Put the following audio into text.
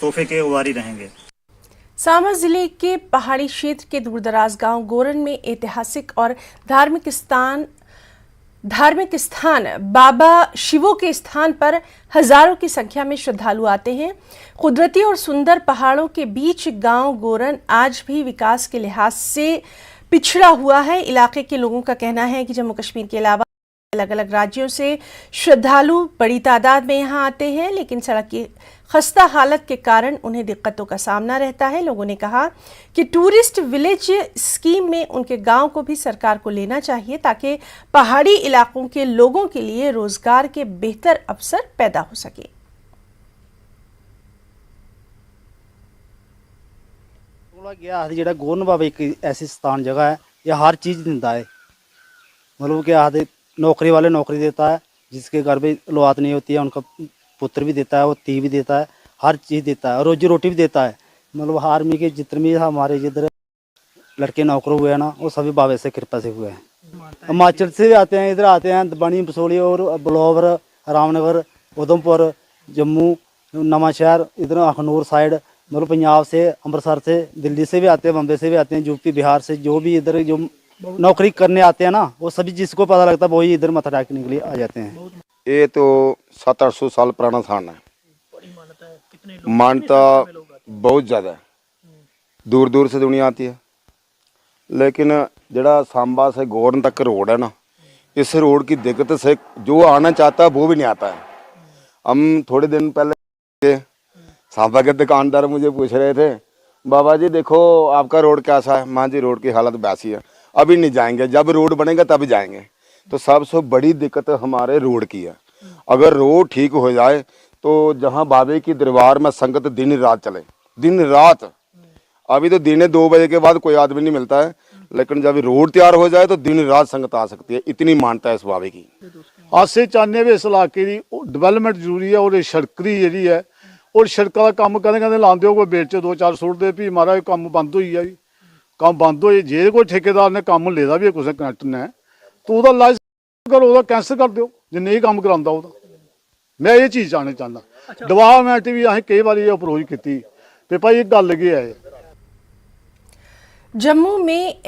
तोहफे के उवारी रहेंगे। सांबा जिले के पहाड़ी क्षेत्र के दूरदराज गांव गोरन में ऐतिहासिक और धार्मिक स्थान बाबा शिवो के स्थान पर हजारों की संख्या में श्रद्धालु आते हैं। कुदरती और सुंदर पहाड़ों के बीच गांव गोरन आज भी विकास के लिहाज से पिछड़ा हुआ है। इलाके के लोगों का कहना है कि जम्मू कश्मीर के अलावा अलग अलग राज्यों से श्रद्धालु बड़ी तादाद में यहां आते हैं, लेकिन सड़क की खस्ता हालत के कारण उन्हें दिक्कतों का सामना रहता है। लोगों ने कहा कि टूरिस्ट विलेज स्कीम में उनके गांव को भी सरकार को लेना चाहिए ताकि पहाड़ी इलाकों के लोगों के लिए रोजगार के बेहतर अवसर पैदा हो सके। ਜਿਹੜਾ ਗੋਰਨ ਬਾਬਾ एक ऐसी स्थान जगह है, यह हर चीज़ दिता है। मतलब कि आधे नौकरी वाले नौकरी देता है, जिसके घर में औलाद नहीं होती है उनका पुत्र भी देता है, वो ती भी देता है, हर चीज़ देता है, रोजी रोटी भी देता है। मतलब आर्मी के जितने भी हमारे जिधर लड़के नौकर हुए हैं ना, वो सभी बाबे से कृपा से हुए हैं। हिमाचल से भी आते हैं, इधर आते हैं बनी बसोली और बलौर, रामनगर, उधमपुर, जम्मू, नवांशहर, इधर अखनूर साइड, मतलब पंजाब से, अमृतसर से, दिल्ली से भी आते हैं, बम्बे से भी आते हैं, यूपी बिहार से जो भी इधर जो नौकरी करने आते हैं ना, वो सभी जिसको पता लगता है वही इधर मत्था टेकने के लिए आ जाते हैं। ये तो 700-800 साल पुराना स्थान है। मान्यता बहुत ज़्यादा है, दूर दूर से दुनिया आती है। लेकिन जड़ा सांबा से गोरन तक रोड है ना, इस रोड की दिक्कत से जो आना चाहता है वो भी नहीं आता है। हम थोड़े दिन पहले सांबा के दुकानदार मुझे पूछ रहे थे, बाबा जी देखो आपका रोड कैसा है। माँ जी रोड की हालत वैसी है, अभी नहीं जाएंगे, जब रोड बनेगा तभी जाएंगे। तो सबसे बड़ी दिक्कत हमारे रोड की है। अगर रोड ठीक हो जाए तो जहाँ बाबे की दरबार में संगत दिन रात चले, दिन रात। अभी तो दिन 2 बजे के बाद कोई आदमी नहीं मिलता है, लेकिन जब रोड तैयार हो जाए तो दिन रात संगत आ सकती है, इतनी मानता है इस बाबे की। आसे चाहने भी इस इलाके की डिवेलपमेंट जरूरी है और सड़क की जी है, और सड़क का काम कहते लाते हो कोई बेच 2-4 सुटते भी मारा काम बंद हो जी, काम बंद हो जे कोई ठेकेदार ने काम लेदा भी कुछ कनेक्टर ने तो वह लाइसेंस करो, कैंसल कर दो जो नहीं काम कराता। मैं ये चीज़ जानना चाहता। डिपार्टमेंट भी अं कई बार अप्रोच की भाई गल की है। जम्मू में